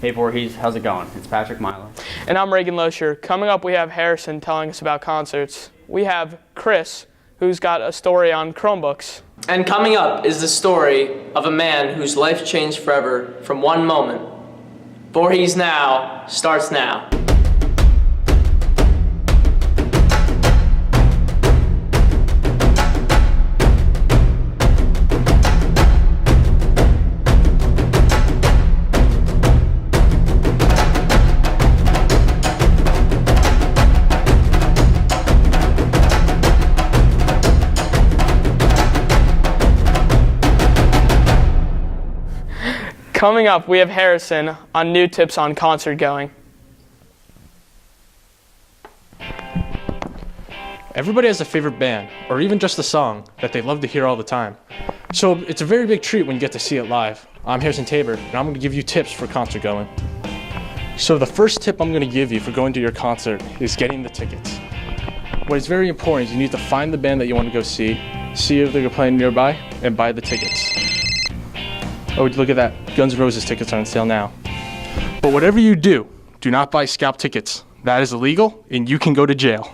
Hey Voorhees, how's it going? It's Patrick Milo. And I'm Reagan Loescher. Coming up, we have Harrison telling us about concerts. We have Chris, who's got a story on ChromeBooks. And coming up is the story of a man whose life changed forever from one moment. Voorhees Now starts now. Coming up, we have Harrison on new tips on concert going. Everybody has a favorite band, or even just a song, that they love to hear all the time. So it's a very big treat when you get to see it live. I'm Harrison Tabor, and I'm going to give you tips for concert going. So the first tip I'm going to give you for going to your concert is getting the tickets. What is very important is you need to find the band that you want to go see if they're playing nearby, and buy the tickets. Oh, look at that. Guns N' Roses tickets are on sale now. But whatever you do not buy scalp tickets. That is illegal, and you can go to jail.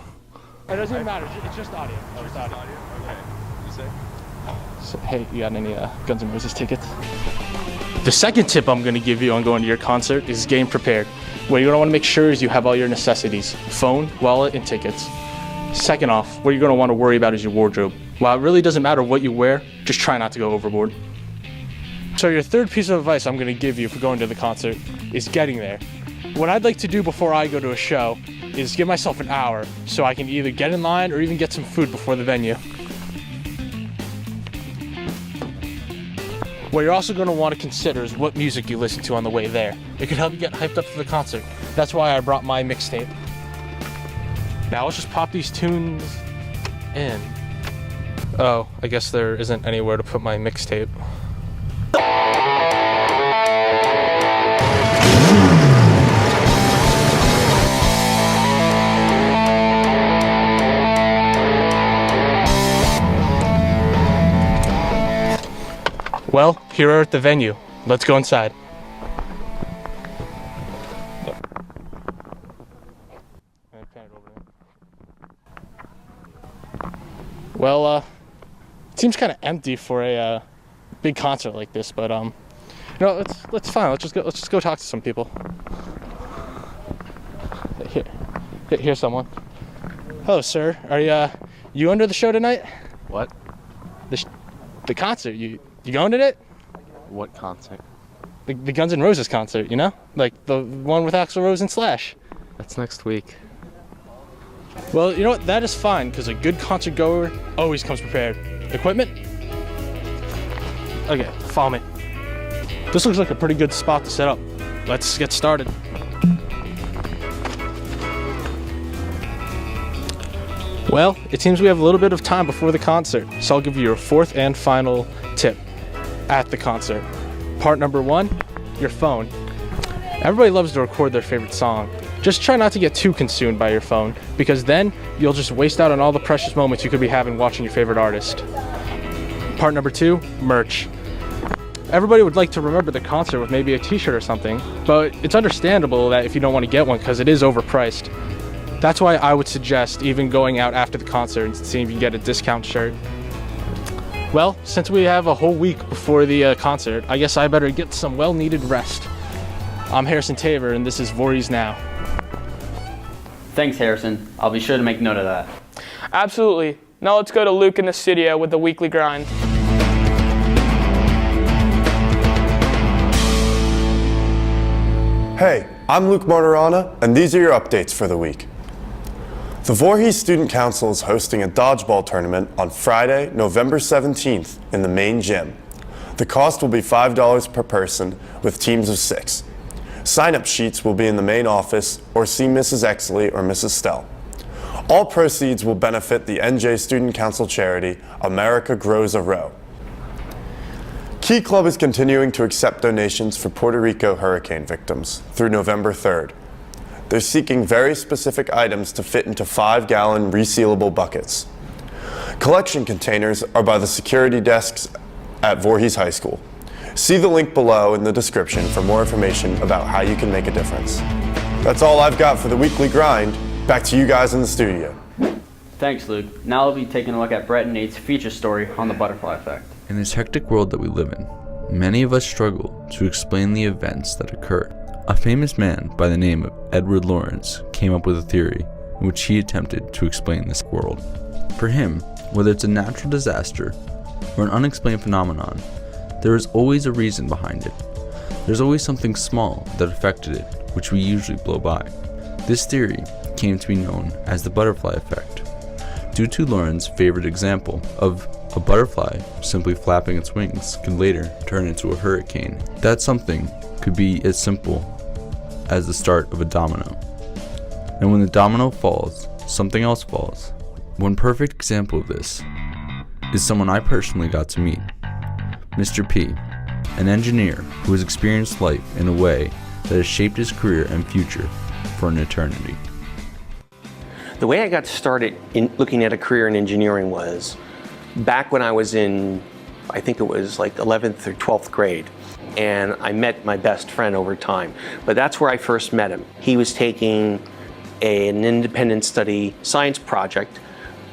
It doesn't even matter. It's just audio. It's just audio. Okay. You say? So, hey, you got any Guns N' Roses tickets? The second tip I'm going to give you on going to your concert is getting prepared. What you're going to want to make sure is you have all your necessities: phone, wallet, and tickets. Second off, what you're going to want to worry about is your wardrobe. While it really doesn't matter what you wear, just try not to go overboard. So your third piece of advice I'm going to give you for going to the concert is getting there. What I'd like to do before I go to a show is give myself an hour so I can either get in line or even get some food before the venue. What you're also going to want to consider is what music you listen to on the way there. It could help you get hyped up for the concert. That's why I brought my mixtape. Now let's just pop these tunes in. Oh, I guess there isn't anywhere to put my mixtape. Well, here we're at the venue. Let's go inside. Well, it seems kind of empty for a big concert like this, but let's fine. Let's just go talk to some people. Here's someone. Hello, sir. Are you under the show tonight? What? The concert. You going to it? What concert? The Guns N' Roses concert, you know? Like the one with Axl Rose and Slash. That's next week. Well, you know what? That is fine, because a good concert goer always comes prepared. Equipment? Okay, follow me. This looks like a pretty good spot to set up. Let's get started. Well, it seems we have a little bit of time before the concert, so I'll give you your fourth and final tip at the concert. Part number one, your phone. Everybody loves to record their favorite song. Just try not to get too consumed by your phone, because then you'll just waste out on all the precious moments you could be having watching your favorite artist. Part number two, merch. Everybody would like to remember the concert with maybe a t-shirt or something, but it's understandable that if you don't want to get one because it is overpriced. That's why I would suggest even going out after the concert and seeing if you can get a discount shirt. Well, since we have a whole week before the concert, I guess I better get some well-needed rest. I'm Harrison Tabor, and this is Voorhees Now. Thanks, Harrison. I'll be sure to make note of that. Absolutely. Now let's go to Luke in the studio with the weekly grind. Hey, I'm Luke Martirana, and these are your updates for the week. The Voorhees Student Council is hosting a dodgeball tournament on Friday, November 17th in the main gym. The cost will be $5 per person with teams of 6. Sign-up sheets will be in the main office or see Mrs. Exley or Mrs. Stell. All proceeds will benefit the NJ Student Council charity, America Grows a Row. Key Club is continuing to accept donations for Puerto Rico hurricane victims through November 3rd. They're seeking very specific items to fit into 5-gallon resealable buckets. Collection containers are by the security desks at Voorhees High School. See the link below in the description for more information about how you can make a difference. That's all I've got for the weekly grind. Back to you guys in the studio. Thanks, Luke. Now we'll be taking a look at Brett and Nate's feature story on the butterfly effect. In this hectic world that we live in, many of us struggle to explain the events that occur. A famous man by the name of Edward Lorenz came up with a theory in which he attempted to explain this world. For him, whether it's a natural disaster or an unexplained phenomenon, there is always a reason behind it. There's always something small that affected it, which we usually blow by. This theory came to be known as the butterfly effect, due to Lorenz's favorite example of a butterfly simply flapping its wings could later turn into a hurricane. That something could be as simple as the start of a domino. And when the domino falls, something else falls. One perfect example of this is someone I personally got to meet, Mr. P, an engineer who has experienced life in a way that has shaped his career and future for an eternity. The way I got started in looking at a career in engineering was back when I was in, I think it was like 11th or 12th grade, and I met my best friend over time. But that's where I first met him. He was taking an independent study science project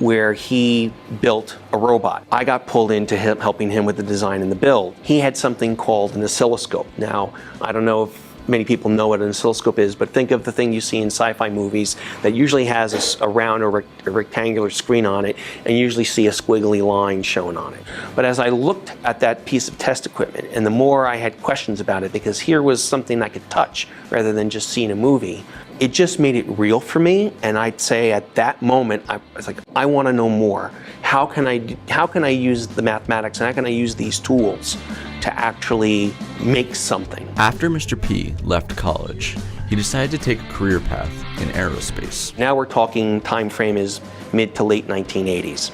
where he built a robot. I got pulled into him, helping him with the design and the build. He had something called an oscilloscope. Now, I don't know if many people know what an oscilloscope is, but think of the thing you see in sci-fi movies that usually has a round or a rectangular screen on it, and you usually see a squiggly line shown on it. But as I looked at that piece of test equipment, and the more I had questions about it, because here was something I could touch rather than just see in a movie, it just made it real for me. And I'd say at that moment, I was like, I want to know more. How can I use the mathematics, and how can I use these tools to actually make something? After Mr. P left college, he decided to take a career path in aerospace. Now we're talking time frame is mid to late 1980s.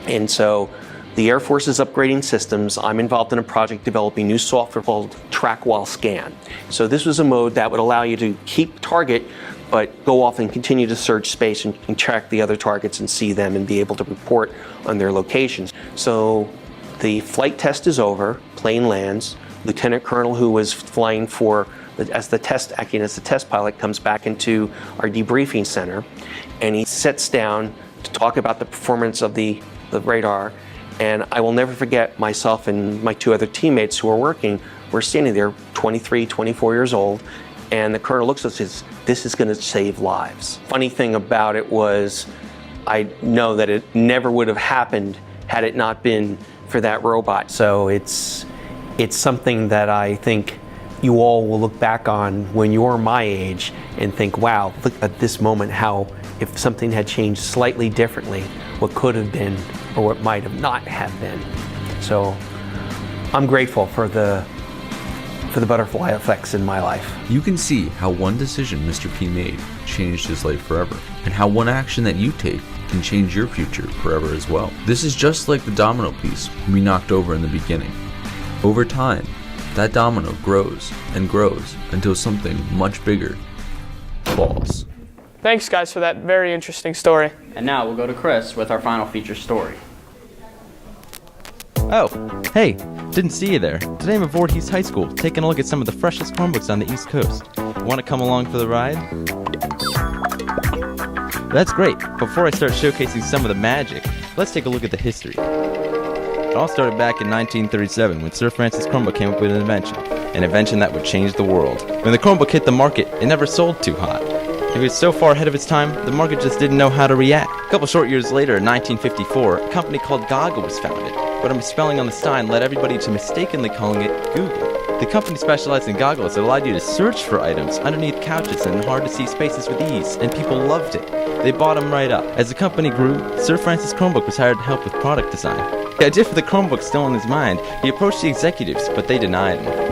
And so the Air Force is upgrading systems. I'm involved in a project developing new software called Track While Scan. So this was a mode that would allow you to keep target, but go off and continue to search space and track the other targets and see them and be able to report on their locations. So the flight test is over, plane lands. Lieutenant Colonel, who was flying acting as the test pilot, comes back into our debriefing center, and he sits down to talk about the performance of the radar. And I will never forget myself and my two other teammates who were working. We're standing there, 23, 24 years old, and the colonel looks at us and says, "This is going to save lives." Funny thing about it was, I know that it never would have happened had it not been for that robot. So it's something that I think you all will look back on when you're my age and think, wow, look at this moment, how if something had changed slightly differently, what could have been or what might have not have been. So I'm grateful for the butterfly effects in my life. You can see how one decision Mr. P made changed his life forever, and how one action that you take can change your future forever as well. This is just like the domino piece we knocked over in the beginning. Over time, that domino grows and grows until something much bigger falls. Thanks, guys, for that very interesting story. And now we'll go to Chris with our final feature story. Oh, hey, didn't see you there. Today I'm at Voorhees High School, taking a look at some of the freshest ChromeBooks on the East Coast. Want to come along for the ride? That's great. Before I start showcasing some of the magic, let's take a look at the history. It all started back in 1937 when Sir Francis ChromeBook came up with an invention that would change the world. When the ChromeBook hit the market, it never sold too hot. It was so far ahead of its time, the market just didn't know how to react. A couple short years later, in 1954, a company called Goggle was founded, but a misspelling on the sign led everybody to mistakenly calling it Google. The company specialized in goggles that allowed you to search for items underneath couches and in hard-to-see spaces with ease, and people loved it. They bought them right up. As the company grew, Sir Francis ChromeBook was hired to help with product design. The idea for the ChromeBook still in his mind, he approached the executives, but they denied him.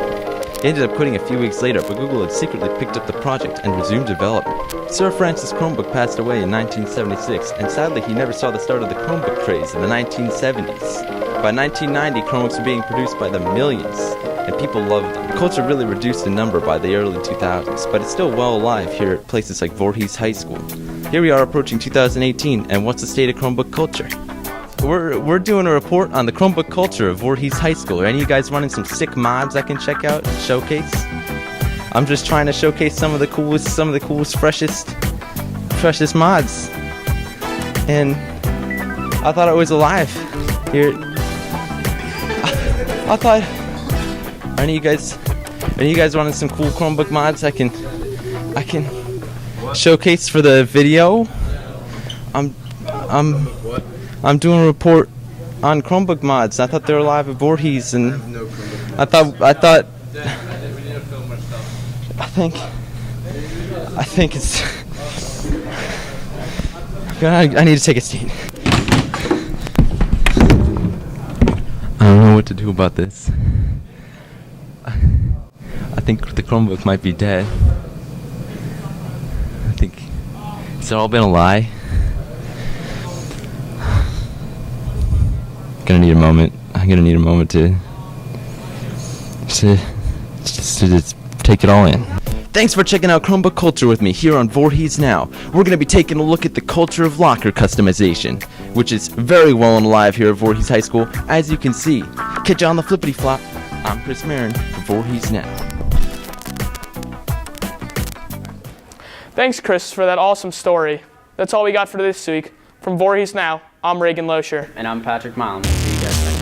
He ended up quitting a few weeks later, but Google had secretly picked up the project and resumed development. Sir Francis ChromeBook passed away in 1976, and sadly he never saw the start of the ChromeBook craze in the 1970s. By 1990, ChromeBooks were being produced by the millions, and people loved them. Culture really reduced in number by the early 2000s, but it's still well alive here at places like Voorhees High School. Here we are approaching 2018, and what's the state of ChromeBook culture? we're doing a report on the Chromebook culture of Voorhees High School. Are any of you guys running some sick mods I can check out and showcase? I'm just trying to showcase some of the coolest, freshest mods. And I thought it was alive here. I thought, are any of you guys running some cool Chromebook mods I can showcase for the video? I'm doing a report on Chromebook mods. I thought they were live at Voorhees, and I think it's. I need to take a seat. I don't know what to do about this. I think the Chromebook might be dead. It's all been a lie. I'm gonna need a moment to take it all in. Thanks for checking out Chromebook Culture with me here on Voorhees Now. We're going to be taking a look at the culture of locker customization, which is very well and alive here at Voorhees High School, as you can see. Catch you on the flippity flop. I'm Chris Marin for Voorhees Now. Thanks, Chris, for that awesome story. That's all we got for this week. From Voorhees Now, I'm Reagan Loescher. And I'm Patrick Milam. See you guys next time.